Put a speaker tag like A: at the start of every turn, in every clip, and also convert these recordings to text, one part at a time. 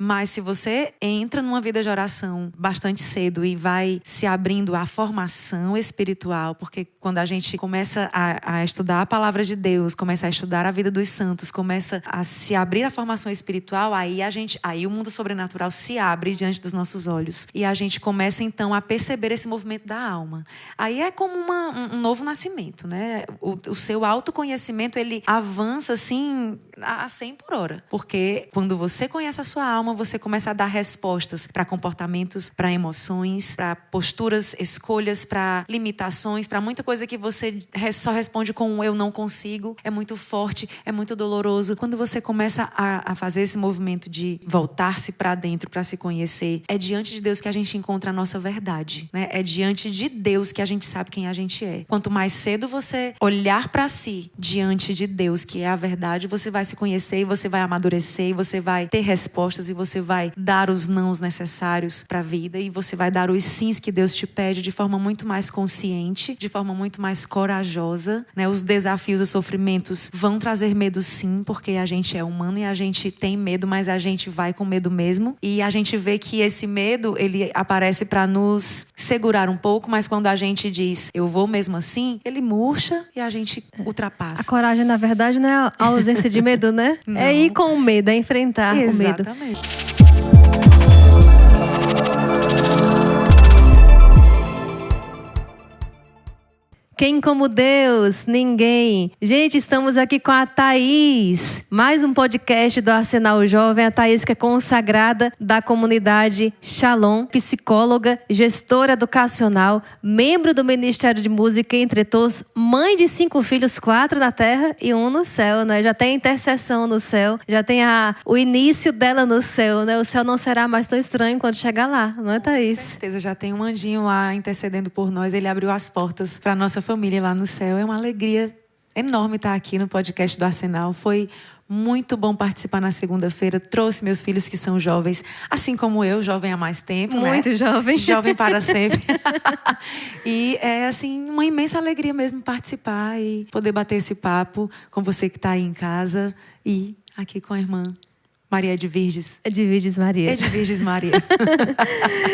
A: Mas se você entra numa vida de oração bastante cedo e vai se abrindo à formação espiritual, porque quando a gente começa a estudar a palavra de Deus, começa a estudar a vida dos santos, começa a se abrir à formação espiritual, aí o mundo sobrenatural se abre diante dos nossos olhos. E a gente começa então a perceber esse movimento da alma. Aí é como um novo nascimento, né? O seu autoconhecimento, ele avança assim a 100 por hora. Porque quando você conhece a sua alma, você começa a dar respostas para comportamentos, para emoções, para posturas, escolhas, para limitações, para muita coisa que você só responde com um eu não consigo, é muito forte, é muito doloroso. Quando você começa a fazer esse movimento de voltar-se para dentro, para se conhecer, é diante de Deus que a gente encontra a nossa verdade, né? É diante de Deus que a gente sabe quem a gente é. Quanto mais cedo você olhar para si diante de Deus, que é a verdade, você vai se conhecer e você vai amadurecer e você vai ter respostas e você vai dar os nãos necessários para a vida e você vai dar os sims que Deus te pede de forma muito mais consciente, de forma muito mais corajosa, né? Os desafios, os sofrimentos vão trazer medo sim, porque a gente é humano e a gente tem medo, mas a gente vai com medo mesmo. E a gente vê que esse medo, ele aparece para nos segurar um pouco, mas quando a gente diz, eu vou mesmo assim, ele murcha e a gente ultrapassa.
B: A coragem, na verdade, não é a ausência de medo, né?
A: Não.
B: É ir com o medo, é enfrentar o medo.
A: Exatamente.
B: Quem como Deus? Ninguém. Gente, estamos aqui com a Thaís. Mais um podcast do Arsenal Jovem. A Thaís que é consagrada da comunidade Shalom, psicóloga, gestora educacional, membro do Ministério de Música Entre Todos, mãe de 5 filhos, 4 na terra e 1 no céu, né? Já tem intercessão no céu, já tem o início dela no céu, né? O céu não será mais tão estranho quando chegar lá, não é, Thaís?
A: Com certeza, já tem um anjinho lá intercedendo por nós. Ele abriu as portas para nossa família lá no céu. É uma alegria enorme estar aqui no podcast do Arsenal. Foi muito bom participar na segunda-feira. Trouxe meus filhos que são jovens, assim como eu, jovem há mais tempo,
B: muito, né? Jovem.
A: Jovem para sempre. E é assim, uma imensa alegria mesmo participar e poder bater esse papo com você que está aí em casa e aqui com a irmã Maria de Virges.
B: Edviges Maria.
A: Edviges Maria.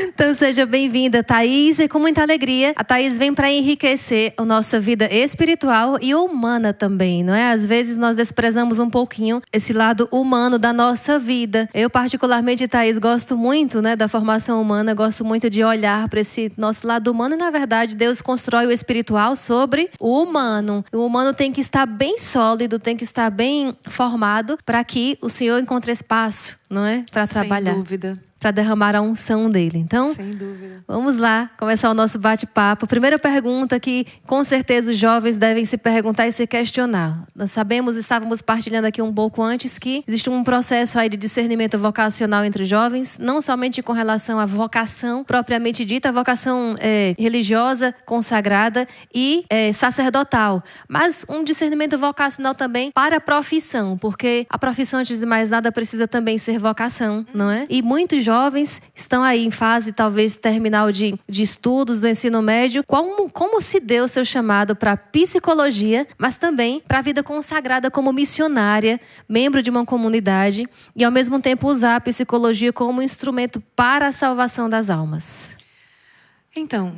B: Então seja bem-vinda, Thaís. E com muita alegria, a Thaís vem para enriquecer a nossa vida espiritual e humana também, não é? Às vezes nós desprezamos um pouquinho esse lado humano da nossa vida. Eu particularmente, Thaís, gosto muito, né, da formação humana, gosto muito de olhar para esse nosso lado humano e, na verdade, Deus constrói o espiritual sobre o humano. O humano tem que estar bem sólido, tem que estar bem formado para que o Senhor encontre espaço, não é? Para trabalhar.
A: Sem dúvida.
B: Para derramar a unção dele. Então,
A: sem dúvida.
B: Vamos lá, começar o nosso bate-papo. Primeira pergunta que, com certeza, os jovens devem se perguntar e se questionar. Nós sabemos, estávamos partilhando aqui um pouco antes, que existe um processo aí de discernimento vocacional entre jovens, não somente com relação à vocação propriamente dita, a vocação religiosa, consagrada e sacerdotal, mas um discernimento vocacional também para a profissão, porque a profissão, antes de mais nada, precisa também ser vocação, não é? E muitos jovens estão aí em fase talvez terminal de estudos do ensino médio. Como se deu o seu chamado para psicologia, mas também para a vida consagrada como missionária, membro de uma comunidade e ao mesmo tempo usar a psicologia como instrumento para a salvação das almas?
A: Então,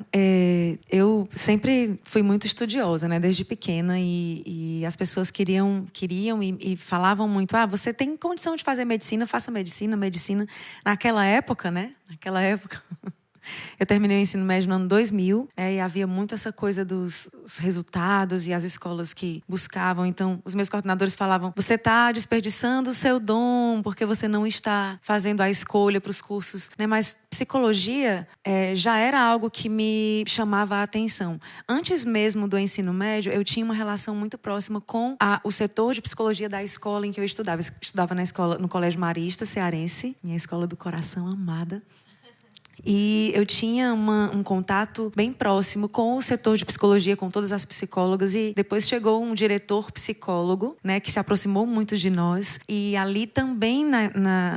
A: eu sempre fui muito estudiosa, né, desde pequena, e as pessoas queriam e falavam muito, você tem condição de fazer medicina, faça medicina. Naquela época, né, eu terminei o ensino médio no ano 2000, e havia muito essa coisa dos resultados e as escolas que buscavam. Então, os meus coordenadores falavam, você está desperdiçando o seu dom porque você não está fazendo a escolha para os cursos, né? Mas psicologia já era algo que me chamava a atenção. Antes mesmo do ensino médio, eu tinha uma relação muito próxima com o setor de psicologia da escola em que eu estudava. Eu estudava no Colégio Marista Cearense, minha escola do coração amada. E eu tinha um contato bem próximo com o setor de psicologia, com todas as psicólogas. E depois chegou um diretor psicólogo, né, que se aproximou muito de nós. E ali também,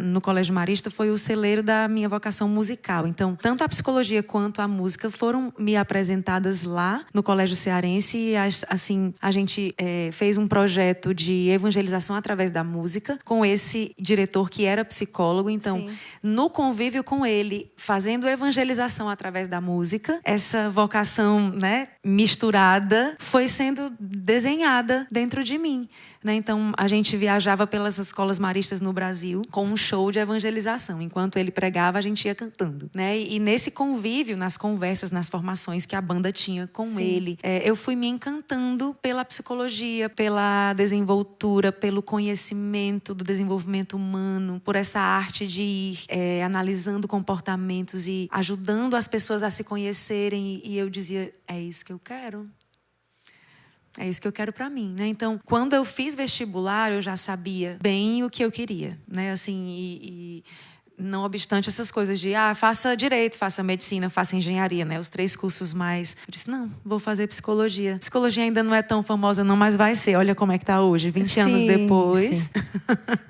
A: no Colégio Marista, foi o celeiro da minha vocação musical. Então, tanto a psicologia quanto a música foram me apresentadas lá no Colégio Cearense. E, assim, a gente fez um projeto de evangelização através da música com esse diretor que era psicólogo. Então, sim, no convívio com ele, fazendo evangelização através da música, essa vocação, né, misturada foi sendo desenhada dentro de mim. Então, a gente viajava pelas escolas maristas no Brasil com um show de evangelização. Enquanto ele pregava, a gente ia cantando, né? E nesse convívio, nas conversas, nas formações que a banda tinha com ele, eu fui me encantando pela psicologia, pela desenvoltura, pelo conhecimento do desenvolvimento humano, por essa arte de ir analisando comportamentos e ajudando as pessoas a se conhecerem. E eu dizia, é isso que eu quero. É isso que eu quero para mim, né? Então, quando eu fiz vestibular, eu já sabia bem o que eu queria, né? Assim, não obstante essas coisas de faça direito, faça medicina, faça engenharia, né? Os 3 cursos mais. Eu disse, não, vou fazer psicologia. Psicologia ainda não é tão famosa, não, mas vai ser. Olha como é que tá hoje, 20 anos depois.
B: Sim.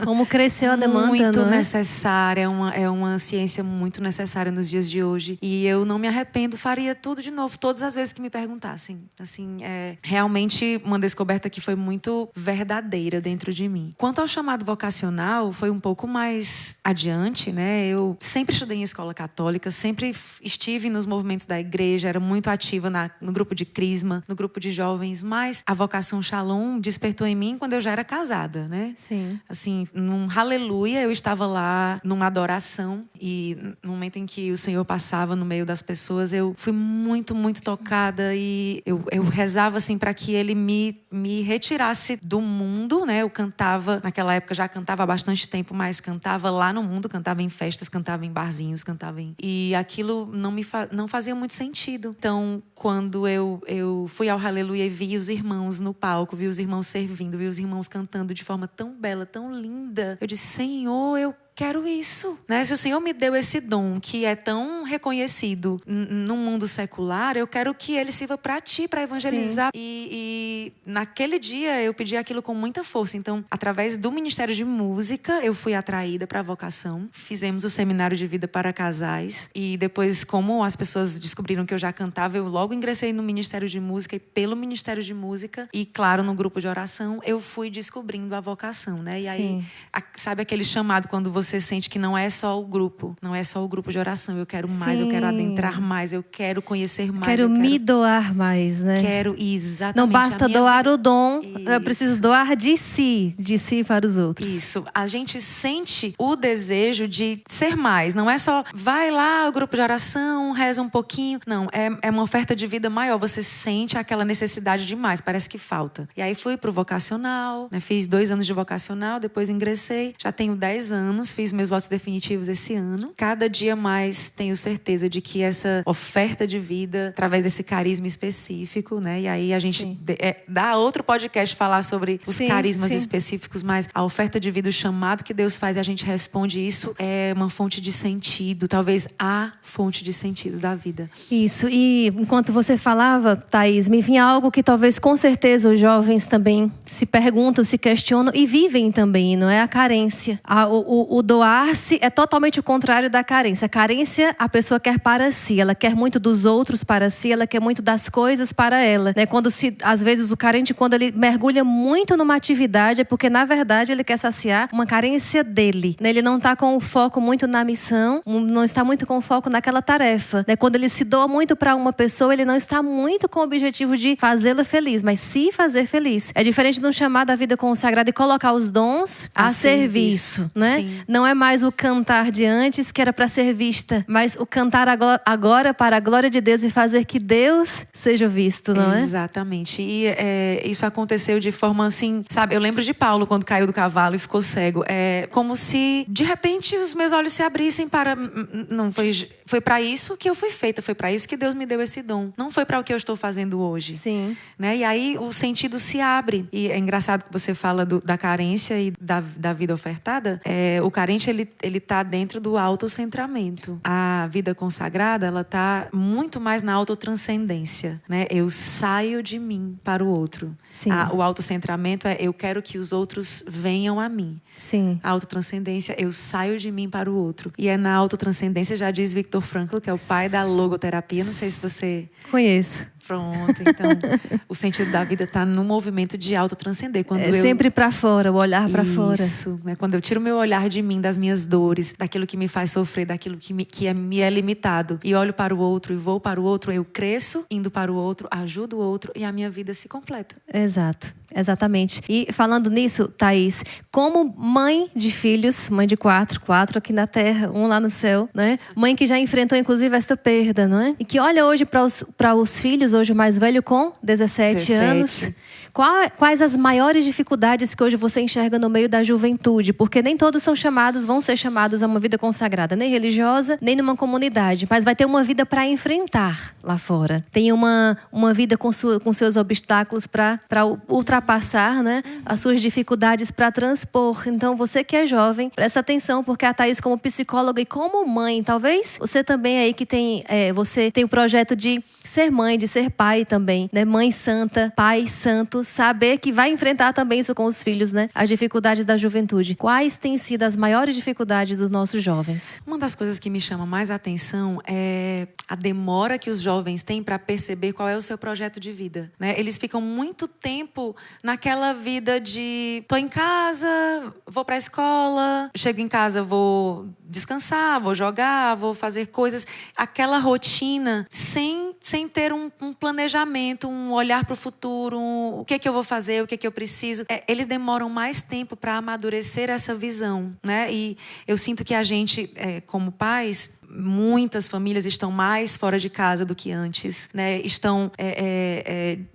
B: Como cresceu a demanda,
A: muito
B: não é?
A: necessária, é uma ciência muito necessária nos dias de hoje. E eu não me arrependo, faria tudo de novo, todas as vezes que me perguntassem. Assim, realmente uma descoberta que foi muito verdadeira dentro de mim. Quanto ao chamado vocacional, foi um pouco mais adiante, né? Eu sempre estudei em escola católica, sempre estive nos movimentos da igreja, era muito ativa no grupo de crisma, no grupo de jovens, mas a vocação Shalom despertou em mim quando eu já era casada, né?
B: Sim.
A: Assim, num aleluia, eu estava lá numa adoração e no momento em que o Senhor passava no meio das pessoas, eu fui muito, muito tocada e eu rezava assim para que Ele me retirasse do mundo, né? Eu cantava, naquela época já cantava há bastante tempo, mas cantava lá no mundo, cantava em festas, cantava em barzinhos, e aquilo não fazia muito sentido. Então, quando eu fui ao Aleluia e vi os irmãos no palco, vi os irmãos servindo, vi os irmãos cantando de forma tão bela, tão linda, eu disse, Senhor, eu quero isso, né? Se o Senhor me deu esse dom que é tão reconhecido no mundo secular, eu quero que ele sirva para ti, para evangelizar. E naquele dia eu pedi aquilo com muita força. Então, através do Ministério de Música, eu fui atraída para a vocação. Fizemos o seminário de vida para casais e depois, como as pessoas descobriram que eu já cantava, eu logo ingressei no Ministério de Música e pelo Ministério de Música e, claro, no grupo de oração, eu fui descobrindo a vocação, né? E aí, sabe aquele chamado quando você sente que não é só o grupo de oração. Eu quero mais, eu quero adentrar mais, eu quero conhecer mais.
B: Quero me doar mais, né?
A: Quero, exatamente.
B: Não basta doar o dom,
A: isso.
B: Eu preciso doar de si para os outros.
A: Isso. A gente sente o desejo de ser mais. Não é só, vai lá, o grupo de oração, reza um pouquinho. Não, é uma oferta de vida maior. Você sente aquela necessidade de mais, parece que falta. E aí fui pro vocacional, né? Fiz 2 anos de vocacional, depois ingressei. Já tenho 10 anos, fiz meus votos definitivos esse ano. Cada dia mais tenho certeza de que essa oferta de vida, através desse carisma específico, né? E aí a gente dá outro podcast falar sobre os carismas específicos, mas a oferta de vida, o chamado que Deus faz e a gente responde isso, é uma fonte de sentido, talvez a fonte de sentido da vida.
B: Isso, e enquanto você falava, Thaís, me vinha algo que talvez com certeza os jovens também se perguntam, se questionam e vivem também, não é? A carência. O doar-se é totalmente o contrário da carência. A carência, a pessoa quer para si, ela quer muito dos outros para si, ela quer muito das coisas para ela, né? Às vezes o carente, quando ele mergulha muito numa atividade, é porque na verdade ele quer saciar uma carência dele, né? Ele não está com o foco muito na missão, não está muito com o foco naquela tarefa, né? Quando ele se doa muito para uma pessoa, ele não está muito com o objetivo de fazê-la feliz, mas se fazer feliz. É diferente de um chamado à vida consagrada e colocar os dons a serviço, né? Sim. Não é mais o cantar de antes, que era para ser vista, mas o cantar agora para a glória de Deus e fazer que Deus seja visto, não é?
A: Exatamente. E isso aconteceu de forma assim, sabe? Eu lembro de Paulo quando caiu do cavalo e ficou cego. É como se, de repente, os meus olhos se abrissem para... Não, foi para isso que eu fui feita, foi para isso que Deus me deu esse dom. Não foi para o que eu estou fazendo hoje.
B: Sim.
A: Né? E aí o sentido se abre. E é engraçado que você fala da carência e da vida ofertada. O carisma carente, ele tá dentro do autocentramento. A vida consagrada, ela tá muito mais na autotranscendência, né? Eu saio de mim para o outro.
B: Sim.
A: O autocentramento é eu quero que os outros venham a mim.
B: Sim.
A: A autotranscendência, eu saio de mim para o outro. E é na autotranscendência, já diz Viktor Frankl, que é o pai da logoterapia. Não sei se você...
B: Conheço.
A: Pronto, então o sentido da vida está no movimento de autotranscender.
B: Sempre para fora, o olhar para fora.
A: Isso, né? Quando eu tiro meu olhar de mim, das minhas dores, daquilo que me faz sofrer, daquilo que me é limitado, e olho para o outro e vou para o outro, eu cresço indo para o outro, ajudo o outro e a minha vida se completa.
B: Exato, exatamente. E falando nisso, Thaís, como mãe de filhos, mãe de quatro aqui na Terra, um lá no céu, né? Mãe que já enfrentou inclusive essa perda, não é? E que olha hoje para os filhos, hoje o mais velho com 17 anos. Quais as maiores dificuldades que hoje você enxerga no meio da juventude? Porque nem todos vão ser chamados a uma vida consagrada, nem religiosa, nem numa comunidade. Mas vai ter uma vida para enfrentar lá fora. Tem uma vida com seus obstáculos para ultrapassar, né? As suas dificuldades para transpor. Então, você que é jovem, presta atenção, porque a Thaís, como psicóloga e como mãe, talvez você também aí que você tem o projeto de ser mãe, de ser pai também, né? Mãe santa, pai santo, saber que vai enfrentar também isso com os filhos, né? As dificuldades da juventude. Quais têm sido as maiores dificuldades dos nossos jovens?
A: Uma das coisas que me chama mais a atenção é a demora que os jovens têm para perceber qual é o seu projeto de vida, né? Eles ficam muito tempo naquela vida de tô em casa, vou para a escola, chego em casa, vou descansar, vou jogar, vou fazer coisas, aquela rotina sem ter um planejamento, um olhar para o futuro, o que eu vou fazer, o que eu preciso. Eles demoram mais tempo para amadurecer essa visão, né? E eu sinto que a gente, como pais, muitas famílias estão mais fora de casa do que antes, né? Estão,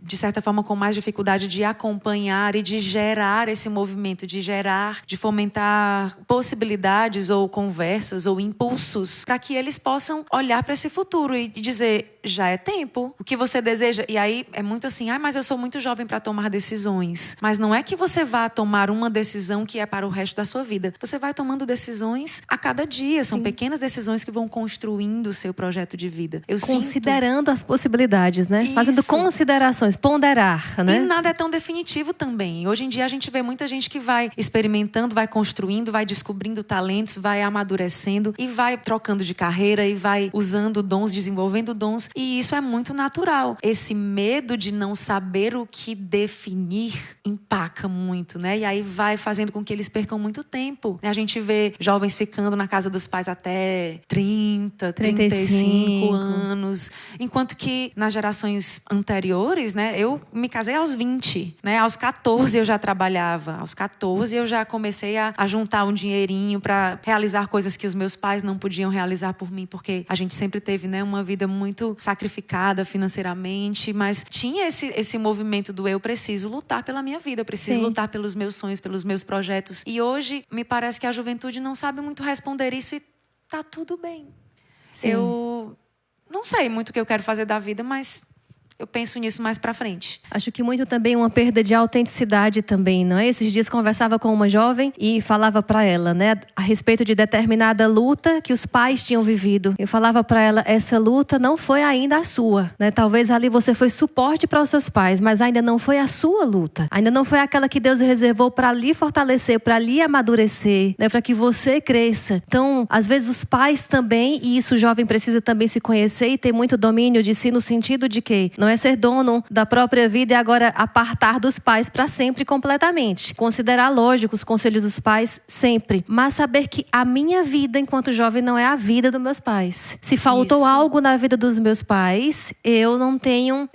A: de certa forma, com mais dificuldade de acompanhar e de gerar esse movimento, de fomentar possibilidades ou conversas ou impulsos para que eles possam olhar para esse futuro e dizer, já é tempo, o que você deseja. E aí é muito assim, mas eu sou muito jovem para tomar decisões. Mas não é que você vá tomar uma decisão que é para o resto da sua vida. Você vai tomando decisões a cada dia. São pequenas decisões que vão construindo o seu projeto de vida.
B: Considerando as possibilidades, né? Isso. Fazendo considerações, ponderar, né?
A: E nada é tão definitivo também. Hoje em dia a gente vê muita gente que vai experimentando, vai construindo, vai descobrindo talentos, vai amadurecendo e vai trocando de carreira e vai usando dons, desenvolvendo dons. E isso é muito natural. Esse medo de não saber o que definir empaca muito, né? E aí vai fazendo com que eles percam muito tempo. A gente vê jovens ficando na casa dos pais até 30, 35 anos. Enquanto que nas gerações anteriores, né? Eu me casei aos 20, né? Aos 14 eu já trabalhava. Aos 14 eu já comecei a juntar um dinheirinho para realizar coisas que os meus pais não podiam realizar por mim, porque a gente sempre teve, né, uma vida muito sacrificada financeiramente, mas tinha esse movimento do eu preciso lutar pela minha vida, eu preciso lutar pelos meus sonhos, pelos meus projetos. E hoje me parece que a juventude não sabe muito responder isso e tá tudo bem. Sim. Eu não sei muito o que eu quero fazer da vida, mas eu penso nisso mais pra frente.
B: Acho que muito também uma perda de autenticidade também, não é? Esses dias conversava com uma jovem e falava pra ela, né, a respeito de determinada luta que os pais tinham vivido. Eu falava pra ela, essa luta não foi ainda a sua, né? Talvez ali você foi suporte para os seus pais, mas ainda não foi a sua luta. Ainda não foi aquela que Deus reservou para lhe fortalecer, para lhe amadurecer, né, para que você cresça. Então, às vezes os pais também, e isso o jovem precisa também se conhecer e ter muito domínio de si no sentido de que não é ser dono da própria vida e agora apartar dos pais para sempre completamente. Considerar lógico os conselhos dos pais sempre. Mas saber que a minha vida enquanto jovem não é a vida dos meus pais. Se faltou algo na vida dos meus pais, eu não tenho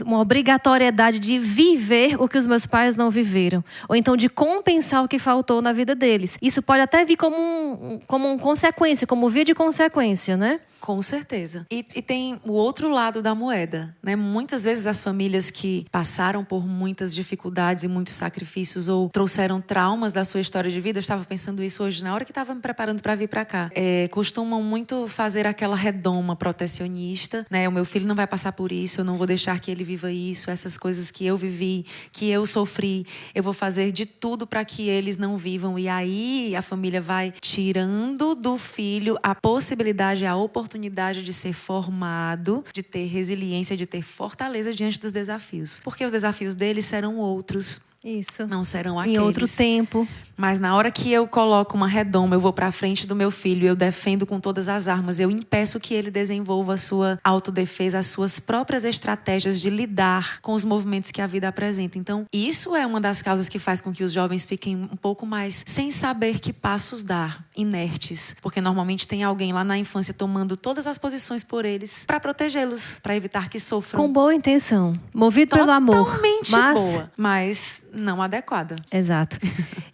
B: uma obrigatoriedade de viver o que os meus pais não viveram. Ou então de compensar o que faltou na vida deles. Isso pode até vir como consequência, como via de consequência, né?
A: Com certeza. E tem o outro lado da moeda, né? Muitas vezes as famílias que passaram por muitas dificuldades e muitos sacrifícios ou trouxeram traumas da sua história de vida, eu estava pensando isso hoje na hora que estava me preparando para vir para cá, costumam muito fazer aquela redoma protecionista, né? O meu filho não vai passar por isso, eu não vou deixar que ele viva isso, essas coisas que eu vivi, que eu sofri, eu vou fazer de tudo para que eles não vivam. E aí a família vai tirando do filho a possibilidade, a oportunidade de ser formado, de ter resiliência, de ter fortaleza diante dos desafios. Porque os desafios deles serão outros.
B: Isso.
A: Não serão aqueles.
B: Em outro tempo.
A: Mas na hora que eu coloco uma redoma, eu vou para frente do meu filho, eu defendo com todas as armas, eu impeço que ele desenvolva a sua autodefesa, as suas próprias estratégias de lidar com os movimentos que a vida apresenta. Então, isso é uma das causas que faz com que os jovens fiquem um pouco mais sem saber que passos dar, inertes. Porque normalmente tem alguém lá na infância tomando todas as posições por eles para protegê-los, para evitar que sofram.
B: Com boa intenção, movido pelo amor.
A: Totalmente boa, mas não adequada.
B: Exato.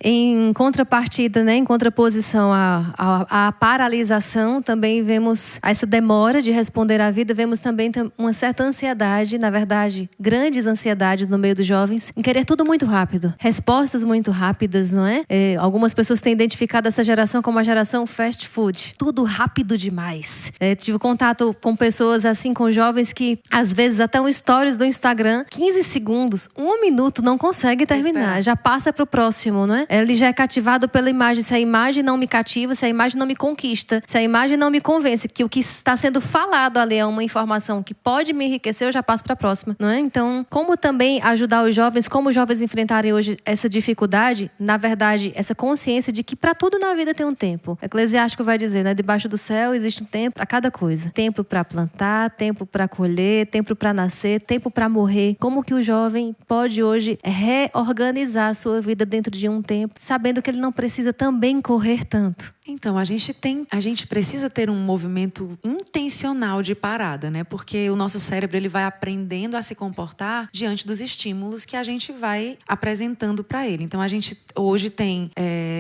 B: Em contrapartida, né, em contraposição à paralisação, também vemos essa demora de responder à vida, vemos também uma certa ansiedade, na verdade, grandes ansiedades no meio dos jovens, em querer tudo muito rápido, respostas muito rápidas, não é? Algumas pessoas têm identificado essa geração como a geração fast food, tudo rápido demais. Tive contato com pessoas assim, com jovens que, às vezes, até um stories do Instagram, 15 segundos, 1 minuto, não consegue terminar, já passa para o próximo, não é? Ele já é cativado pela imagem. Se a imagem não me cativa, se a imagem não me conquista, se a imagem não me convence que o que está sendo falado ali é uma informação que pode me enriquecer, eu já passo para a próxima, não é? Então, como também ajudar os jovens, como os jovens enfrentarem hoje essa dificuldade, na verdade, essa consciência de que para tudo na vida tem um tempo. O Eclesiástico vai dizer, né? Debaixo do céu existe um tempo para cada coisa. Tempo para plantar, tempo para colher, tempo para nascer, tempo para morrer. Como que o jovem pode hoje reorganizar a sua vida dentro de um tempo, sabendo que ele não precisa também correr tanto?
A: Então, a gente precisa ter um movimento intencional de parada, né? Porque o nosso cérebro ele vai aprendendo a se comportar diante dos estímulos que a gente vai apresentando para ele. Então, a gente hoje tem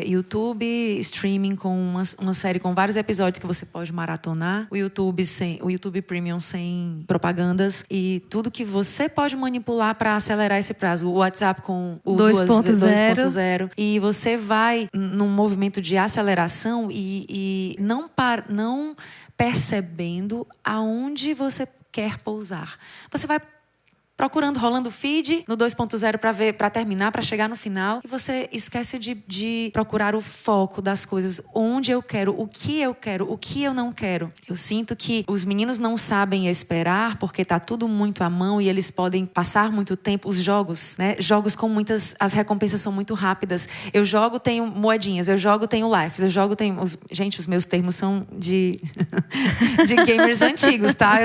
A: YouTube streaming com uma série com vários episódios que você pode maratonar, o YouTube Premium sem propagandas e tudo que você pode manipular para acelerar esse prazo. O WhatsApp com o 2.0 e você vai num movimento de aceleração e não percebendo aonde você quer pousar. Você vai procurando, rolando feed no 2.0 para ver, para terminar, para chegar no final. E você esquece de procurar o foco das coisas. Onde eu quero, o que eu não quero. Eu sinto que os meninos não sabem esperar porque tá tudo muito à mão e eles podem passar muito tempo. Os jogos, né? Jogos com as recompensas são muito rápidas. Eu jogo, tenho moedinhas. Eu jogo, tenho lives. Eu jogo, tenho... Gente, os meus termos são de gamers antigos, tá?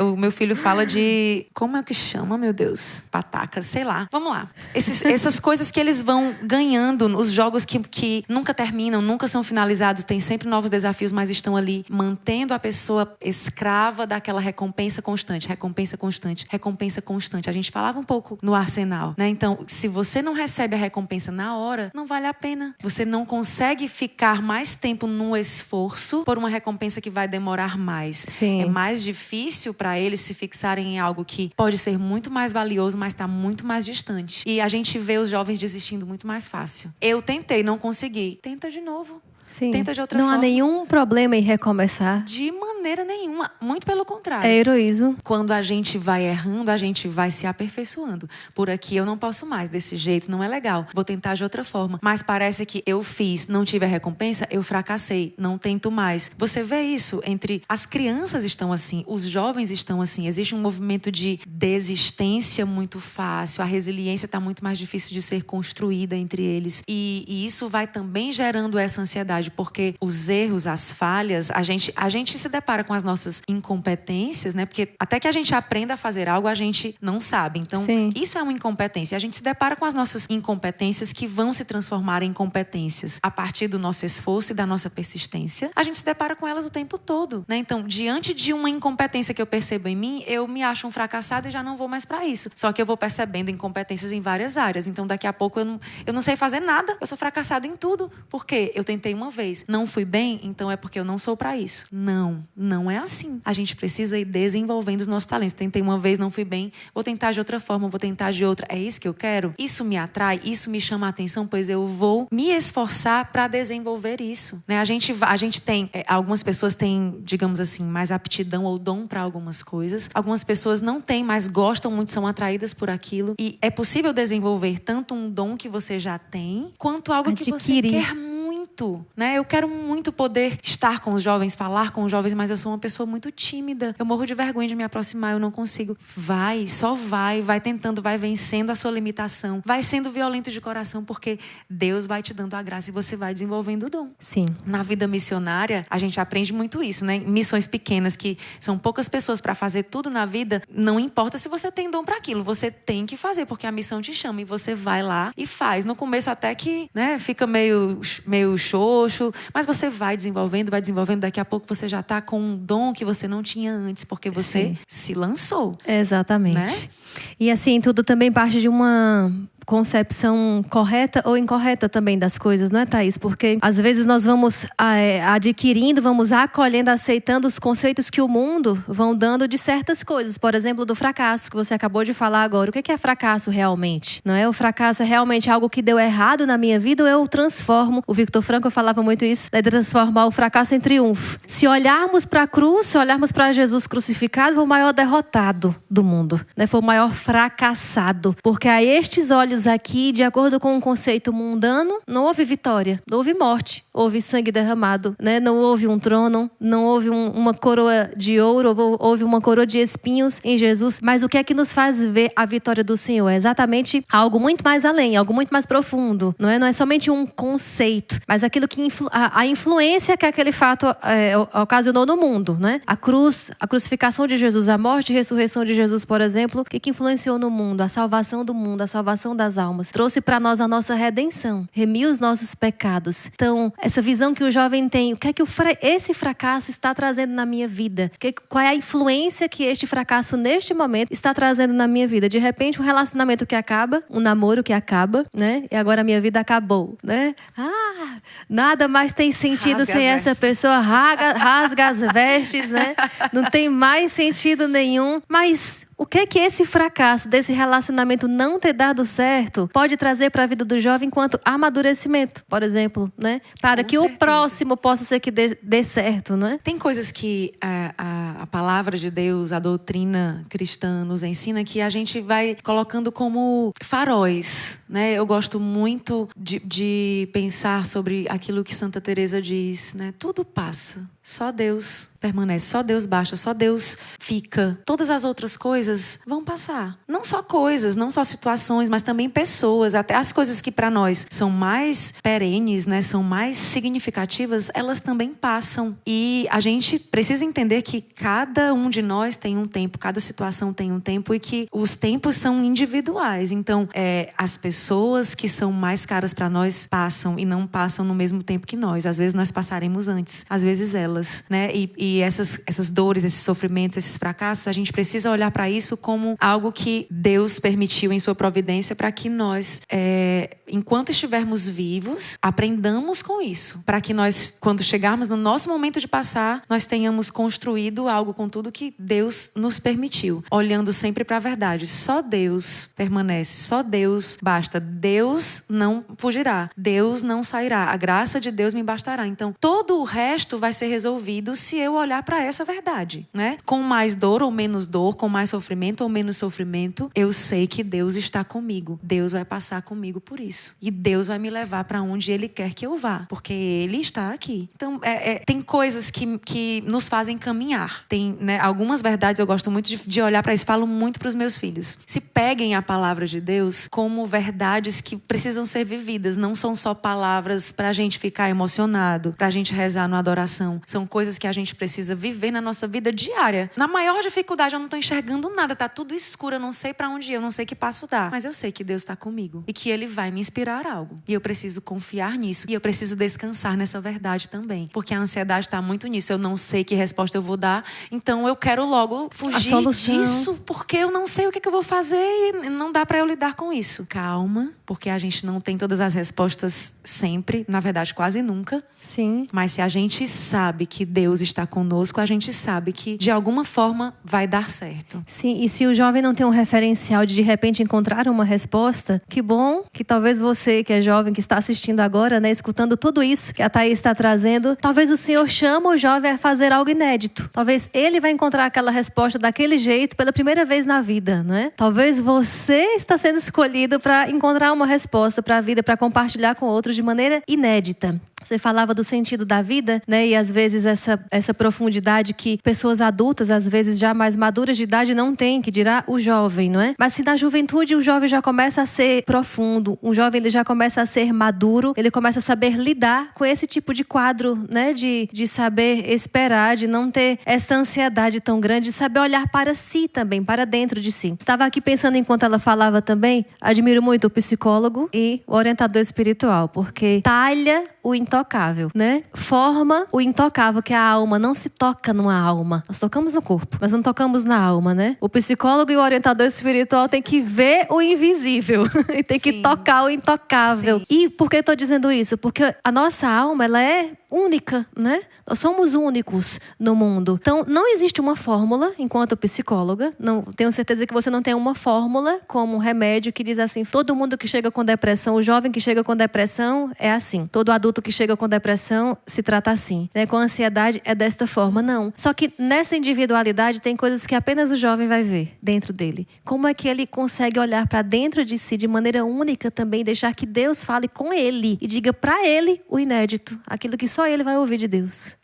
A: O meu filho fala de... Como é que chama, meu Deus? Patacas, sei lá. Vamos lá. Essas coisas que eles vão ganhando, os jogos que nunca terminam, nunca são finalizados, tem sempre novos desafios, mas estão ali mantendo a pessoa escrava daquela recompensa constante, recompensa constante, recompensa constante. A gente falava um pouco no Arsenal, né? Então, se você não recebe a recompensa na hora, não vale a pena. Você não consegue ficar mais tempo no esforço por uma recompensa que vai demorar mais.
B: Sim.
A: É mais difícil para eles se fixarem em algo que pode ser muito mais valioso, mas está muito mais distante. E a gente vê os jovens desistindo muito mais fácil. Eu tentei, não consegui. Tenta de novo.
B: Sim.
A: Tenta de outra forma.
B: Não há nenhum problema em recomeçar.
A: De maneira nenhuma. Muito pelo contrário.
B: É heroísmo.
A: Quando a gente vai errando, a gente vai se aperfeiçoando. Por aqui eu não posso mais. Desse jeito não é legal. Vou tentar de outra forma. Mas parece que eu fiz, não tive a recompensa, eu fracassei. Não tento mais. Você vê isso entre... As crianças estão assim. Os jovens estão assim. Existe um movimento de desistência muito fácil. A resiliência está muito mais difícil de ser construída entre eles. E isso vai também gerando essa ansiedade. Porque os erros, as falhas, a gente se depara com as nossas incompetências, né? Porque até que a gente aprenda a fazer algo, a gente não sabe. Então,
B: sim,
A: isso é uma incompetência. A gente se depara com as nossas incompetências que vão se transformar em competências. A partir do nosso esforço e da nossa persistência, a gente se depara com elas o tempo todo, né? Então, diante de uma incompetência que eu percebo em mim, eu me acho um fracassado e já não vou mais para isso. Só que eu vou percebendo incompetências em várias áreas. Então, daqui a pouco eu não sei fazer nada. Eu sou fracassado em tudo. Por quê? Eu tentei uma vez, não fui bem, então é porque eu não sou para isso. Não Não é assim. A gente precisa ir desenvolvendo os nossos talentos. Tentei uma vez, não fui bem, vou tentar de outra forma, vou tentar de outra. É isso que eu quero? Isso me atrai? Isso me chama a atenção? Pois eu vou me esforçar para desenvolver isso. Né? A gente tem, algumas pessoas têm, digamos assim, mais aptidão ou dom para algumas coisas. Algumas pessoas não têm, mas gostam muito, são atraídas por aquilo. E é possível desenvolver tanto um dom que você já tem, quanto algo que você quer muito, né? Eu quero muito poder estar com os jovens, falar com os jovens, mas eu sou uma pessoa muito tímida. Eu morro de vergonha de me aproximar, eu não consigo. Só vai tentando, vai vencendo a sua limitação. Vai sendo violento de coração, porque Deus vai te dando a graça e você vai desenvolvendo o dom.
B: Sim.
A: Na vida missionária, a gente aprende muito isso, né? Missões pequenas, que são poucas pessoas para fazer tudo na vida, não importa se você tem dom para aquilo, você tem que fazer, porque a missão te chama e você vai lá e faz. No começo até que, né, fica meio xoxo, mas você vai desenvolvendo, daqui a pouco você já está com um dom que você não tinha antes, porque você se lançou.
B: Exatamente.
A: Né?
B: E assim, tudo também parte de uma concepção correta ou incorreta também das coisas, não é, Thaís? Porque às vezes nós vamos adquirindo, vamos acolhendo, aceitando os conceitos que o mundo vão dando de certas coisas. Por exemplo, do fracasso, que você acabou de falar agora. O que é fracasso realmente? Não é? O fracasso é realmente algo que deu errado na minha vida, ou eu transformo? O Victor Frankl falava muito isso, de transformar o fracasso em triunfo. Se olharmos para a cruz, se olharmos para Jesus crucificado, foi o maior derrotado do mundo, né? Foi o maior fracassado. Porque a estes olhos aqui, de acordo com um conceito mundano, não houve vitória, não houve morte, houve sangue derramado, né? Não houve um trono, não houve uma coroa de ouro, houve uma coroa de espinhos em Jesus. Mas o que é que nos faz ver a vitória do Senhor? É exatamente algo muito mais além, algo muito mais profundo. Não é somente um conceito, mas aquilo que a influência que aquele fato ocasionou no mundo, né? A crucificação de Jesus, a morte e ressurreição de Jesus, por exemplo, o que influenciou no mundo? A salvação do mundo, a salvação das almas. Trouxe para nós a nossa redenção, remiu os nossos pecados. Então, essa visão que o jovem tem, o que é que esse fracasso está trazendo na minha vida? Qual é a influência que este fracasso, neste momento, está trazendo na minha vida? De repente, um relacionamento que acaba, um namoro que acaba, né? E agora a minha vida acabou, né? Nada mais tem sentido sem essa pessoa, rasga as vestes, né? Não tem mais sentido nenhum. Mas o que é que esse fracasso desse relacionamento não ter dado certo pode trazer para a vida do jovem enquanto amadurecimento, por exemplo, né? Para que o próximo possa ser que dê certo, né?
A: Tem coisas que a palavra de Deus, a doutrina cristã nos ensina, que a gente vai colocando como faróis, né? Eu gosto muito de pensar sobre aquilo que Santa Teresa diz, né? Tudo passa, só Deus permanece, só Deus basta, só Deus fica. Todas as outras coisas vão passar. Não só coisas, não só situações, mas também pessoas. Até as coisas que para nós são mais perenes, né, são mais significativas, elas também passam. E a gente precisa entender que cada um de nós tem um tempo, cada situação tem um tempo, e que os tempos são individuais. Então, as pessoas que são mais caras para nós passam e não passam no mesmo tempo que nós. Às vezes nós passaremos antes, às vezes elas, né? E essas dores, esses sofrimentos, esses fracassos, a gente precisa olhar para isso como algo que Deus permitiu em sua providência para que nós, enquanto estivermos vivos, aprendamos com isso. Para que nós, quando chegarmos no nosso momento de passar, nós tenhamos construído algo com tudo que Deus nos permitiu. Olhando sempre para a verdade. Só Deus permanece, só Deus basta. Deus não fugirá, Deus não sairá. A graça de Deus me bastará. Então, todo o resto vai ser resolvido se eu olhar para essa verdade, né? Com mais dor ou menos dor, com mais sofrimento ou menos sofrimento, eu sei que Deus está comigo. Deus vai passar comigo por isso. E Deus vai me levar para onde Ele quer que eu vá, porque Ele está aqui. Então, tem coisas que nos fazem caminhar. Tem, né, algumas verdades eu gosto muito de olhar para isso. Falo muito para os meus filhos. Se peguem a palavra de Deus como verdades que precisam ser vividas. Não são só palavras para a gente ficar emocionado, para a gente rezar na adoração. São coisas que a gente precisa viver na nossa vida diária. Na maior dificuldade, eu não estou enxergando nada, tá tudo escuro, eu não sei pra onde ir, eu não sei que passo dar. Mas eu sei que Deus tá comigo e que Ele vai me inspirar algo. E eu preciso confiar nisso. E eu preciso descansar nessa verdade também. Porque a ansiedade tá muito nisso. Eu não sei que resposta eu vou dar, então eu quero logo fugir disso, porque eu não sei o que eu vou fazer e não dá pra eu lidar com isso. Calma, porque a gente não tem todas as respostas sempre, na verdade quase nunca.
B: Sim.
A: Mas se a gente sabe que Deus está conosco, a gente sabe que de alguma forma vai dar certo.
B: Sim, e se o jovem não tem um referencial de repente encontrar uma resposta, que bom que talvez você que é jovem, que está assistindo agora, né, escutando tudo isso que a Thaís está trazendo, talvez o Senhor chama o jovem a fazer algo inédito. Talvez ele vai encontrar aquela resposta daquele jeito pela primeira vez na vida, né? Talvez você está sendo escolhido para encontrar uma resposta para a vida, para compartilhar com outros de maneira inédita. Você falava do sentido da vida, né? E às vezes essa profundidade que pessoas adultas, às vezes já mais maduras de idade, não têm, que dirá o jovem, não é? Mas se na juventude o jovem já começa a ser profundo, o jovem ele já começa a ser maduro, ele começa a saber lidar com esse tipo de quadro, né? De saber esperar, de não ter essa ansiedade tão grande, de saber olhar para si também, para dentro de si. Estava aqui pensando enquanto ela falava também, admiro muito o psicólogo e o orientador espiritual, porque talha o intocável, né? Forma o intocável, que a alma não se toca numa alma. Nós tocamos no corpo, mas não tocamos na alma, né? O psicólogo e o orientador espiritual têm que ver o invisível e tem que tocar o intocável. Sim. E por que eu estou dizendo isso? Porque a nossa alma, ela é única, né? Nós somos únicos no mundo. Então, não existe uma fórmula, enquanto psicóloga. Não, tenho certeza que você não tem uma fórmula como um remédio que diz assim, todo mundo que chega com depressão, o jovem que chega com depressão é assim. Todo adulto que chega com depressão se trata assim. Né? Com ansiedade é desta forma. Não. Só que nessa individualidade tem coisas que apenas o jovem vai ver dentro dele. Como é que ele consegue olhar para dentro de si de maneira única também, deixar que Deus fale com ele e diga para ele o inédito, aquilo que só ele vai ouvir de Deus.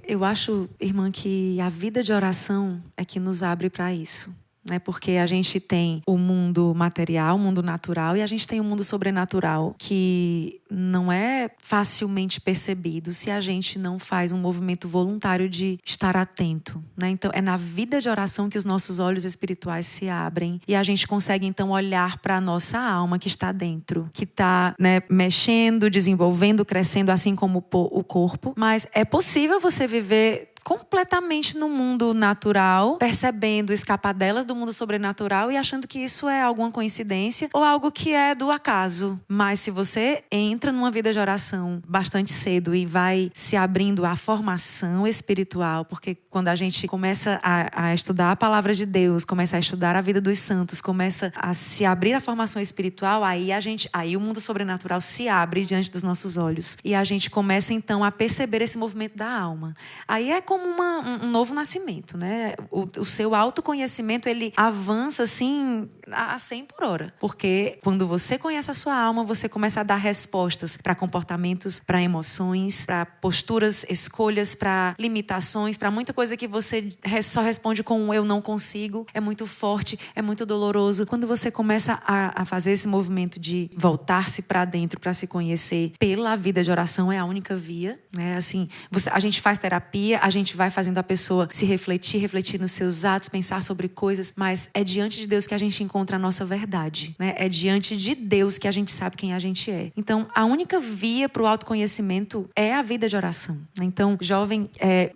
A: Eu acho, irmã, que a vida de oração é que nos abre para isso. Né? Porque a gente tem o mundo material, o mundo natural, e a gente tem o mundo sobrenatural, que não é facilmente percebido se a gente não faz um movimento voluntário de estar atento. Né? Então, é na vida de oração que os nossos olhos espirituais se abrem e a gente consegue, então, olhar para a nossa alma que está dentro, que está, né, mexendo, desenvolvendo, crescendo, assim como o corpo. Mas é possível você viver completamente no mundo natural, percebendo escapadelas do mundo sobrenatural e achando que isso é alguma coincidência ou algo que é do acaso. Mas se você entra numa vida de oração bastante cedo e vai se abrindo à formação espiritual, porque quando a gente começa a estudar a palavra de Deus, começa a estudar a vida dos santos, começa a se abrir à formação espiritual, aí o mundo sobrenatural se abre diante dos nossos olhos e a gente começa então a perceber esse movimento da alma. Aí é como um novo nascimento, né? O seu autoconhecimento, ele avança assim a 100 por hora. Porque quando você conhece a sua alma, você começa a dar respostas para comportamentos, para emoções, para posturas, escolhas, para limitações, para muita coisa que você só responde com um eu não consigo, é muito forte, é muito doloroso. Quando você começa a fazer esse movimento de voltar-se para dentro, para se conhecer pela vida de oração, é a única via, né? Assim, a gente faz terapia, a gente vai fazendo a pessoa se refletir nos seus atos, pensar sobre coisas, mas é diante de Deus que a gente encontra a nossa verdade, né? É diante de Deus que a gente sabe quem a gente é. Então, a única via para o autoconhecimento é a vida de oração. Então, jovem,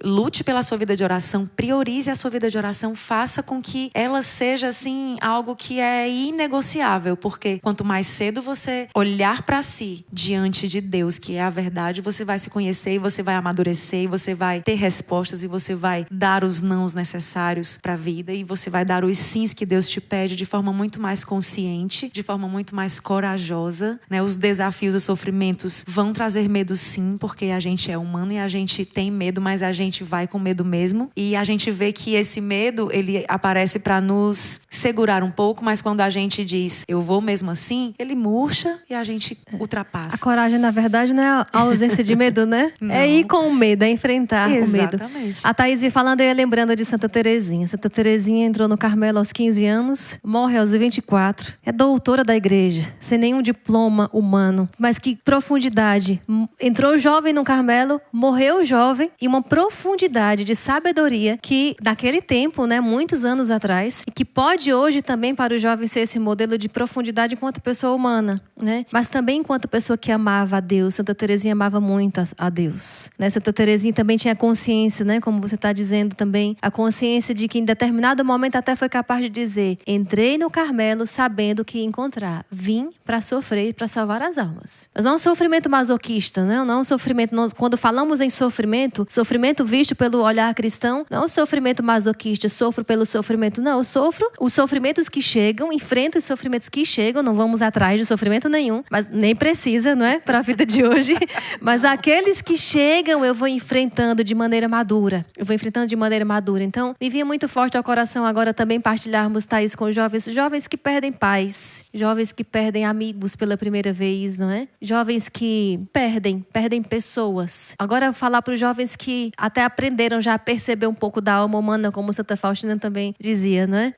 A: lute pela sua vida de oração, priorize a sua vida de oração, faça com que ela seja, assim, algo que é inegociável, porque quanto mais cedo você olhar para si diante de Deus, que é a verdade, você vai se conhecer e você vai amadurecer e você vai ter respostas e você vai dar os nãos necessários para a vida e você vai dar os sims que Deus te pede de forma muito mais consciente, de forma muito mais corajosa, né? Os desafios, os sofrimentos vão trazer medo sim, porque a gente é humano e a gente tem medo, mas a gente vai com medo mesmo e a gente vê que esse medo, ele aparece para nos segurar um pouco, mas quando a gente diz, eu vou mesmo assim, ele murcha e a gente ultrapassa.
B: A coragem, na verdade, não é a ausência de medo, né? É ir com o medo, é enfrentar o medo.
A: Exatamente.
B: A Thaís ia falando, eu ia lembrando de Santa Teresinha. Santa Teresinha entrou no Carmelo aos 15 anos, morre aos 24. É doutora da igreja, sem nenhum diploma humano. Mas que profundidade. Entrou jovem no Carmelo, morreu jovem, e uma profundidade de sabedoria que, naquele tempo, né, muitos anos atrás, e que pode hoje também para o jovem ser esse modelo de profundidade enquanto pessoa humana, né? Mas também enquanto pessoa que amava a Deus. Santa Teresinha amava muito a Deus, né? Santa Teresinha também tinha consciência, né? Como você está dizendo também, a consciência de que em determinado momento até foi capaz de dizer: entrei no Carmelo sabendo o que ia encontrar. Vim para sofrer, para salvar as almas. Mas não é um sofrimento masoquista, né? Não é um sofrimento... Quando falamos em sofrimento, sofrimento visto pelo olhar cristão, não é um sofrimento masoquista, sofro pelo sofrimento. Não, eu sofro os sofrimentos que chegam, enfrento os sofrimentos que chegam, não vamos atrás de sofrimento nenhum, mas nem precisa, não é? Para a vida de hoje. Mas aqueles que chegam, eu vou enfrentando de maneira madura. Eu vou enfrentando de maneira madura. Então, me vinha muito forte ao coração agora também partilharmos, Thaís, com jovens que perdem pais, jovens que perdem amigos pela primeira vez, não é? Jovens que perdem pessoas. Agora, falar para os jovens que até aprenderam já a perceber um pouco da alma humana, como Santa Faustina também dizia, não é?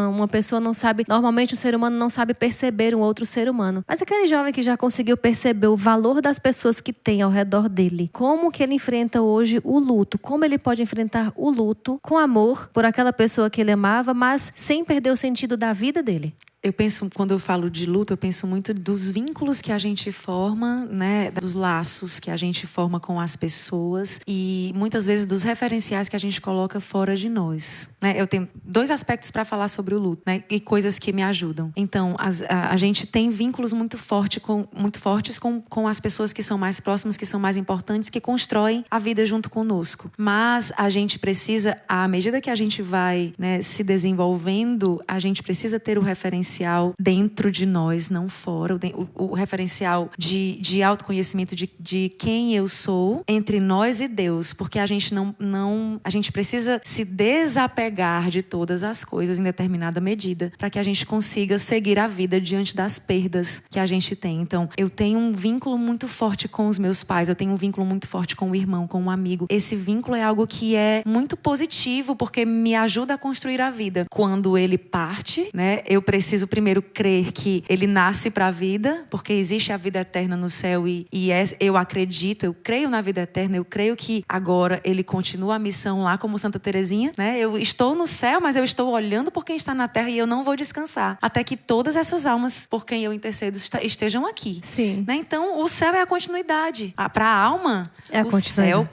B: Uma pessoa não sabe, normalmente o ser humano não sabe perceber um outro ser humano. Mas aquele jovem que já conseguiu perceber o valor das pessoas que tem ao redor dele, como que ele enfrenta hoje o luto, como ele pode enfrentar o luto com amor por aquela pessoa que ele amava, mas sem perder o sentido da vida dele.
A: Eu penso, quando eu falo de luto, eu penso muito dos vínculos que a gente forma, né? Dos laços que a gente forma com as pessoas e muitas vezes dos referenciais que a gente coloca fora de nós, né? Eu tenho 2 aspectos para falar sobre o luto, né? E coisas que me ajudam. Então, a gente tem vínculos muito fortes com as pessoas que são mais próximas, que são mais importantes, que constroem a vida junto conosco. Mas a gente precisa, à medida que a gente vai, né, se desenvolvendo, a gente precisa ter o referencial dentro de nós, não fora. O referencial de autoconhecimento de quem eu sou entre nós e Deus. Porque a gente a gente precisa se desapegar de todas as coisas em determinada medida para que a gente consiga seguir a vida diante das perdas que a gente tem. Então, eu tenho um vínculo muito forte com os meus pais, eu tenho um vínculo muito forte com o irmão, com um amigo. Esse vínculo é algo que é muito positivo porque me ajuda a construir a vida. Quando ele parte, né, eu preciso primeiro crer que ele nasce para a vida, porque existe a vida eterna no céu eu acredito, eu creio na vida eterna, eu creio que agora ele continua a missão lá como Santa Teresinha, né? Eu estou no céu, mas eu estou olhando por quem está na terra e eu não vou descansar até que todas essas almas por quem eu intercedo estejam aqui.
B: Sim.
A: Né? Então, o céu é a continuidade. Para a alma, céu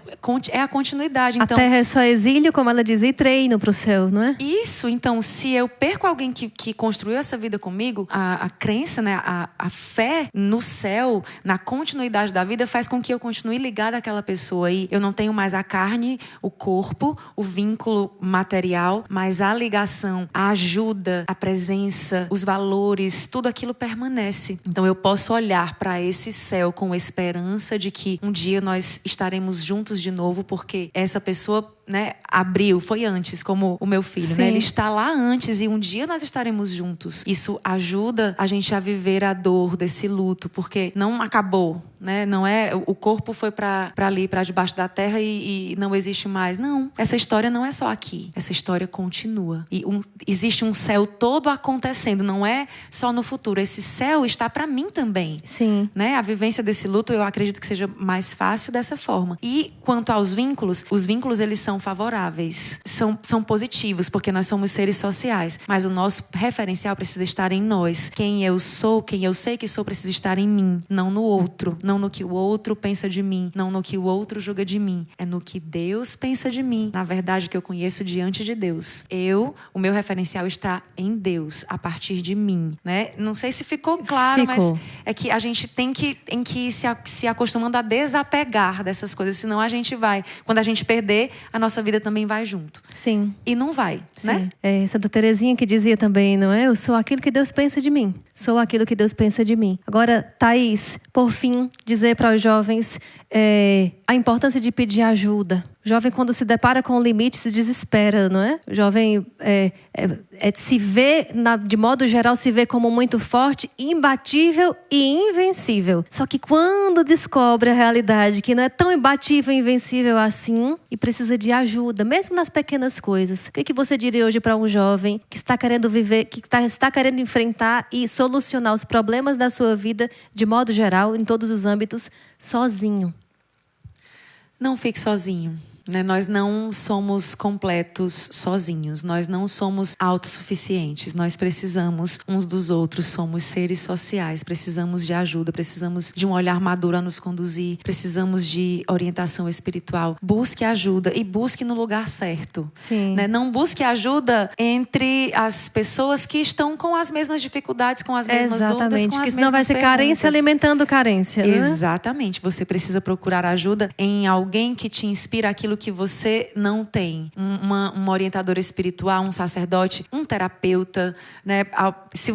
A: é a continuidade. Então,
B: a terra é só exílio, como ela diz, e treino para o céu, não é?
A: Isso. Então, se eu perco alguém que construiu essa vida comigo, a crença, né, a fé no céu, na continuidade da vida, faz com que eu continue ligada àquela pessoa. E eu não tenho mais a carne, o corpo, o vínculo material, mas a ligação, a ajuda, a presença, os valores, tudo aquilo permanece. Então eu posso olhar para esse céu com esperança de que um dia nós estaremos juntos de novo, porque essa pessoa, né, foi antes, como o meu filho, né? Ele está lá antes e um dia nós estaremos juntos. Isso ajuda a gente a viver a dor desse luto, porque não acabou, né? Não é o corpo foi para ali, para debaixo da terra e não existe mais. Não, essa história não é só aqui. Essa história continua e existe um céu todo acontecendo. Não é só no futuro. Esse céu está para mim também.
B: Sim.
A: Né? A vivência desse luto, eu acredito que seja mais fácil dessa forma. E quanto aos vínculos, os vínculos eles são favoráveis, são positivos, porque nós somos seres sociais. Mas o nosso referencial precisa estar em nós. Quem eu sou, quem eu sei que sou, precisa estar em mim, não no outro. Não no que o outro pensa de mim, não no que o outro julga de mim. É no que Deus pensa de mim. Na verdade, que eu conheço diante de Deus. O meu referencial está em Deus, a partir de mim, né? Não sei se ficou claro, mas é que a gente tem que se acostumando a desapegar dessas coisas, senão a gente vai. Quando a gente perder, a nossa vida também vai junto.
B: Sim.
A: E não vai,
B: Sim.
A: né?
B: É Santa Teresinha que dizia também, não é? Eu sou aquilo que Deus pensa de mim. Sou aquilo que Deus pensa de mim. Agora, Thaís, por fim, dizer para os jovens a importância de pedir ajuda. jovem, quando se depara com o limite, se desespera, não é? O jovem se vê, de modo geral, se vê como muito forte, imbatível e invencível. Só que quando descobre a realidade, que não é tão imbatível e invencível assim, e precisa de ajuda, mesmo nas pequenas coisas. O que você diria hoje para um jovem que está querendo viver, que está querendo enfrentar e solucionar os problemas da sua vida, de modo geral, em todos os âmbitos, sozinho?
A: Não fique sozinho. Nós não somos completos sozinhos, nós não somos autossuficientes, nós precisamos uns dos outros, somos seres sociais, precisamos de ajuda, precisamos de um olhar maduro a nos conduzir, precisamos de orientação espiritual. Busque ajuda e busque no lugar certo.
B: Sim.
A: Não busque ajuda entre as pessoas que estão com as mesmas dificuldades, com as mesmas dúvidas, com as mesmas perguntas.
B: Senão vai ser carência alimentando carência, né?
A: Exatamente. Você precisa procurar ajuda em alguém que te inspira aquilo que você não tem. Uma orientadora espiritual, um sacerdote, um terapeuta, né?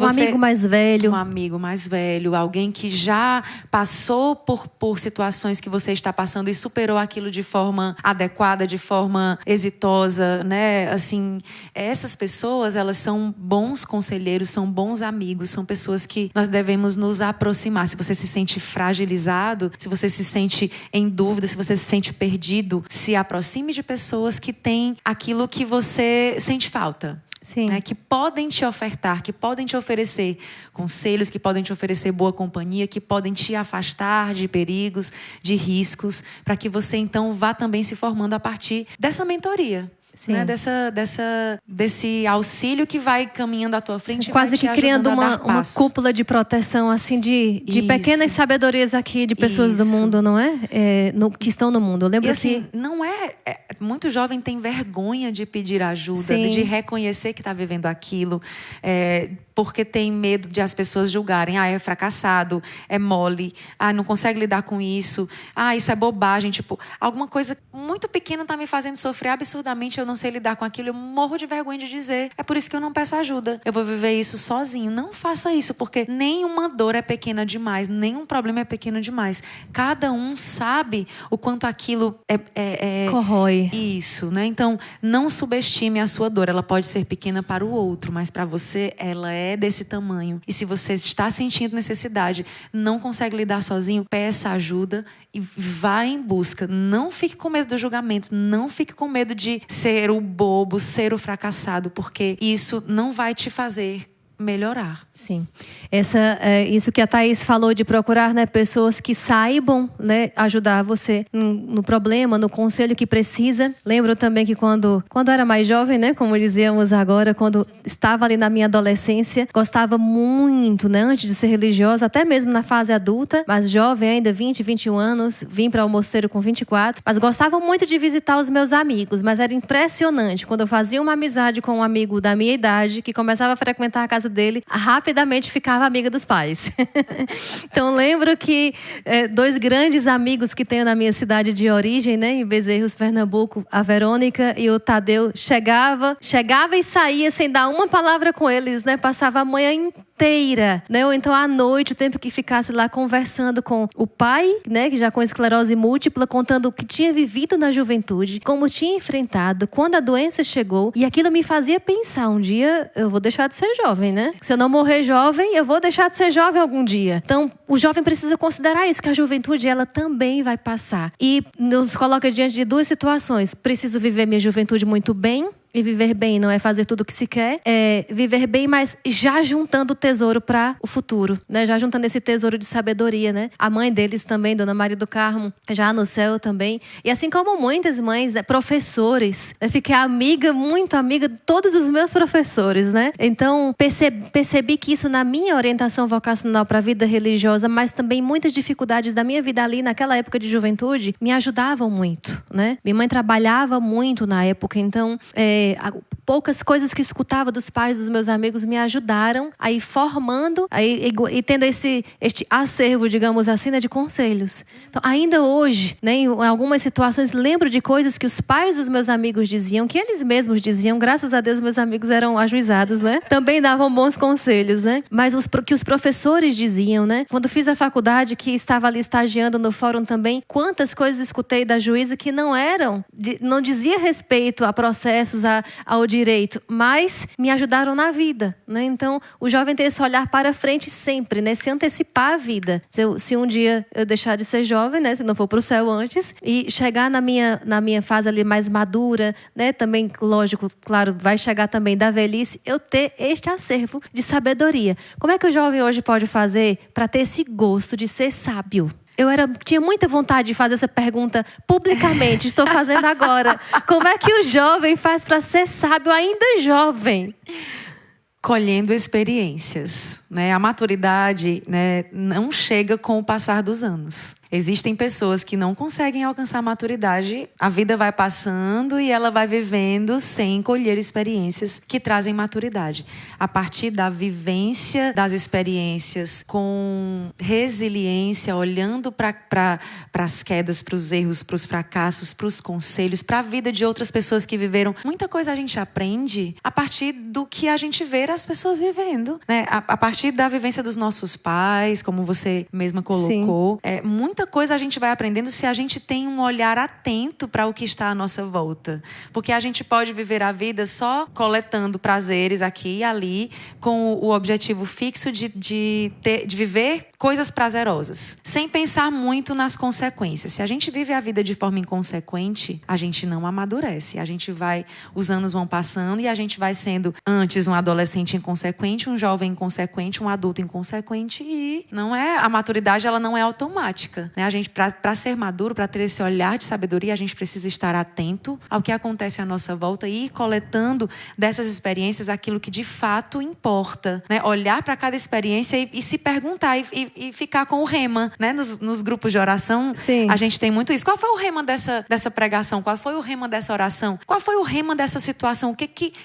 B: Um amigo mais velho.
A: Um amigo mais velho, alguém que já passou por situações que você está passando e superou aquilo de forma adequada, de forma exitosa, né? Assim, essas pessoas, elas são bons conselheiros, são bons amigos, são pessoas que nós devemos nos aproximar. Se você se sente fragilizado, se você se sente em dúvida, se você se sente perdido, se aproxime de pessoas que têm aquilo que você sente falta.
B: Sim.
A: Né? Que podem te ofertar, que podem te oferecer conselhos, que podem te oferecer boa companhia, que podem te afastar de perigos, de riscos, para que você então vá também se formando a partir dessa mentoria. Né? Desse auxílio que vai caminhando à tua frente.
B: Quase que criando uma cúpula de proteção, assim, de pequenas sabedorias aqui de pessoas do mundo, não é? Que estão no mundo. Eu lembro
A: assim, não é... Muito jovem tem vergonha de pedir ajuda, de reconhecer que está vivendo aquilo, porque tem medo de as pessoas julgarem. É fracassado, é mole, não consegue lidar com isso, isso é bobagem. Tipo, alguma coisa muito pequena está me fazendo sofrer absurdamente, eu não sei lidar com aquilo, eu morro de vergonha de dizer. É por isso que eu não peço ajuda. Eu vou viver isso sozinho. Não faça isso, porque nenhuma dor é pequena demais, nenhum problema é pequeno demais. Cada um sabe o quanto aquilo
B: corrói.
A: Isso, né? Então, não subestime a sua dor. Ela pode ser pequena para o outro, mas para você, ela é desse tamanho. E se você está sentindo necessidade, não consegue lidar sozinho, peça ajuda e vá em busca. Não fique com medo do julgamento, não fique com medo de ser o bobo, ser o fracassado, porque isso não vai te fazer melhorar.
B: Sim. Isso que a Thaís falou de procurar, né, pessoas que saibam, né, ajudar você no problema, no conselho que precisa. Lembro também que quando era mais jovem, né, como dizíamos agora, quando estava ali na minha adolescência, gostava muito, né, antes de ser religiosa, até mesmo na fase adulta, mas jovem ainda, 20, 21 anos, vim para o mosteiro com 24, mas gostava muito de visitar os meus amigos, mas era impressionante quando eu fazia uma amizade com um amigo da minha idade, que começava a frequentar a casa dele, rapidamente ficava amiga dos pais. Então lembro que 2 grandes amigos que tenho na minha cidade de origem, né, em Bezerros, Pernambuco, a Verônica e o Tadeu, chegava e saía sem dar uma palavra com eles, né, passava a manhã inteira, né, ou então à noite, o tempo que ficasse lá conversando com o pai, né, que já com esclerose múltipla, contando o que tinha vivido na juventude, como tinha enfrentado, quando a doença chegou, e aquilo me fazia pensar, um dia eu vou deixar de ser jovem, né? Se eu não morrer jovem, eu vou deixar de ser jovem algum dia. Então, o jovem precisa considerar isso, que a juventude, ela também vai passar. E nos coloca diante de 2 situações. Preciso viver minha juventude muito bem. E viver bem não é fazer tudo o que se quer, é viver bem, mas já juntando o tesouro para o futuro, né? Já juntando esse tesouro de sabedoria, né? A mãe deles também, Dona Maria do Carmo, já no céu também. E assim como muitas mães, professores, eu fiquei muito amiga de todos os meus professores, né? Então, percebi que isso na minha orientação vocacional para a vida religiosa, mas também muitas dificuldades da minha vida ali naquela época de juventude, me ajudavam muito, né? Minha mãe trabalhava muito na época, então poucas coisas que escutava dos pais dos meus amigos me ajudaram a ir formando e tendo este acervo, digamos assim, né, de conselhos. Então, ainda hoje, né, em algumas situações, lembro de coisas que os pais dos meus amigos diziam, que eles mesmos diziam. Graças a Deus, meus amigos eram ajuizados, né? Também davam bons conselhos, né? Mas que os professores diziam, né? Quando fiz a faculdade, que estava ali estagiando no fórum também, quantas coisas escutei da juíza que não dizia respeito a processos, ao direito, mas me ajudaram na vida, né? Então, o jovem tem esse olhar para frente sempre, né? Se antecipar a vida. Se um dia eu deixar de ser jovem, né? Se não for para o céu antes, e chegar na minha fase ali mais madura, né? Também, lógico, claro, vai chegar também da velhice, eu ter este acervo de sabedoria. Como é que o jovem hoje pode fazer para ter esse gosto de ser sábio? Tinha muita vontade de fazer essa pergunta publicamente, estou fazendo agora. Como é que o jovem faz para ser sábio ainda jovem?
A: Colhendo experiências, né? A maturidade, né, não chega com o passar dos anos. Existem pessoas que não conseguem alcançar a maturidade, a vida vai passando e ela vai vivendo sem colher experiências que trazem maturidade. A partir da vivência das experiências, com resiliência, olhando para as quedas, para os erros, para os fracassos, para os conselhos, para a vida de outras pessoas que viveram. Muita coisa a gente aprende a partir do que a gente vê as pessoas vivendo, né? A partir da vivência dos nossos pais, como você mesma colocou. Muita coisa a gente vai aprendendo se a gente tem um olhar atento para o que está à nossa volta. Porque a gente pode viver a vida só coletando prazeres aqui e ali, com o objetivo fixo de viver coisas prazerosas, sem pensar muito nas consequências. Se a gente vive a vida de forma inconsequente, a gente não amadurece. Os anos vão passando e a gente vai sendo antes um adolescente inconsequente, um jovem inconsequente, um adulto inconsequente, e a maturidade, ela não é automática, né? A gente, para ser maduro, para ter esse olhar de sabedoria, a gente precisa estar atento ao que acontece à nossa volta e ir coletando dessas experiências aquilo que de fato importa, né? Olhar para cada experiência e se perguntar e ficar com o rema, né? Nos grupos de oração,
B: sim,
A: a gente tem muito isso. Qual foi o rema dessa pregação? Qual foi o rema dessa oração? Qual foi o rema dessa situação?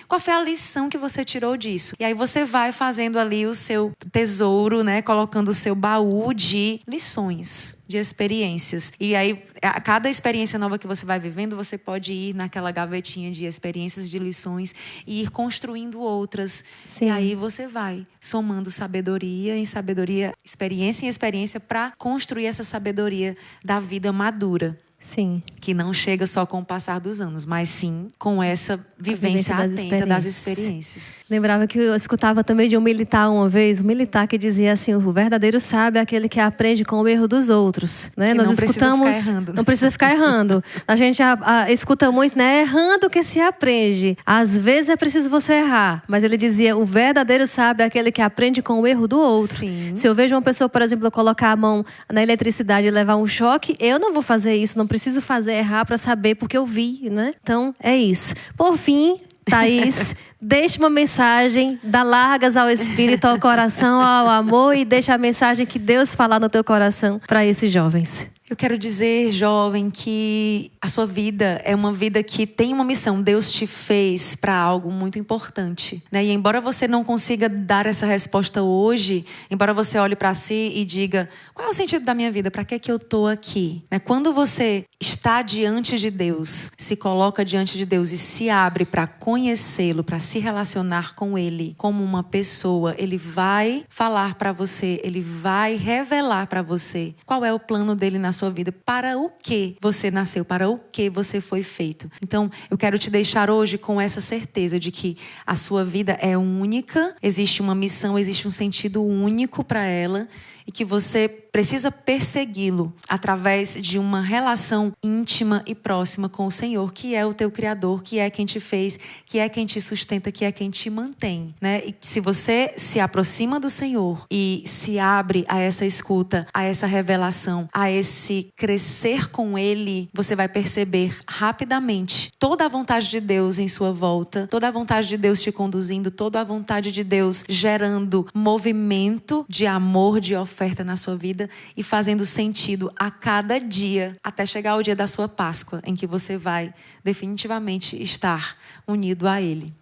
A: Qual foi a lição que você tirou disso? E aí você vai fazendo ali o seu tesouro, né? Colocando o seu baú de lições, de experiências. E aí, a cada experiência nova que você vai vivendo, você pode ir naquela gavetinha de experiências, de lições, e ir construindo outras.
B: Sim.
A: E aí você vai somando sabedoria em sabedoria, experiência em experiência, para construir essa sabedoria da vida madura.
B: Sim.
A: Que não chega só com o passar dos anos, mas sim com essa vivência atenta das experiências.
B: Lembrava que eu escutava também de um militar uma vez, um militar que dizia assim: o verdadeiro sábio é aquele que aprende com o erro dos outros, né? Nós escutamos, não precisa ficar errando. A gente escuta muito, né? Errando que se aprende. Às vezes é preciso você errar, mas ele dizia: o verdadeiro sábio é aquele que aprende com o erro do outro.
A: Sim.
B: Se eu vejo uma pessoa, por exemplo, colocar a mão na eletricidade e levar um choque, eu não vou fazer isso, não preciso errar para saber, porque eu vi, né? Então, é isso. Por fim, Thaís, deixe uma mensagem, dá largas ao espírito, ao coração, ao amor, e deixa a mensagem que Deus falar no teu coração para esses jovens.
A: Eu quero dizer, jovem, que a sua vida é uma vida que tem uma missão. Deus te fez para algo muito importante, né? E embora você não consiga dar essa resposta hoje, embora você olhe para si e diga: qual é o sentido da minha vida? Para que eu estou aqui? Né? Quando você está diante de Deus, se coloca diante de Deus e se abre para conhecê-lo, para se relacionar com Ele como uma pessoa, Ele vai falar para você, Ele vai revelar para você qual é o plano dele na sua vida, para o que você nasceu, para o que você foi feito. Então, eu quero te deixar hoje com essa certeza de que a sua vida é única, existe uma missão, existe um sentido único para ela, e que você precisa persegui-lo através de uma relação íntima e próxima com o Senhor, que é o teu Criador, que é quem te fez, que é quem te sustenta, que é quem te mantém, né? E se você se aproxima do Senhor e se abre a essa escuta, a essa revelação, a esse crescer com Ele, você vai perceber rapidamente toda a vontade de Deus em sua volta, toda a vontade de Deus te conduzindo, toda a vontade de Deus gerando movimento de amor, de oferta na sua vida. vida e fazendo sentido a cada dia, até chegar ao dia da sua Páscoa, em que você vai definitivamente estar unido a Ele.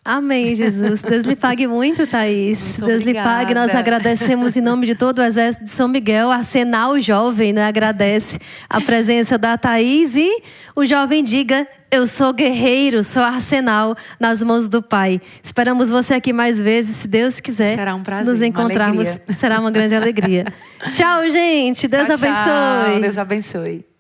B: Amém, Jesus. Deus lhe pague muito, Thaís.
A: Muito
B: Deus lhe pague. Nós agradecemos em nome de todo o Exército de São Miguel. Arsenal Jovem, né? Agradece a presença da Thaís. E o jovem diga: eu sou guerreiro, sou arsenal nas mãos do Pai. Esperamos você aqui mais vezes, se Deus quiser.
A: Será um prazer,
B: nos encontrarmos. Será uma grande alegria. Tchau, gente. Deus abençoe.
A: Deus abençoe.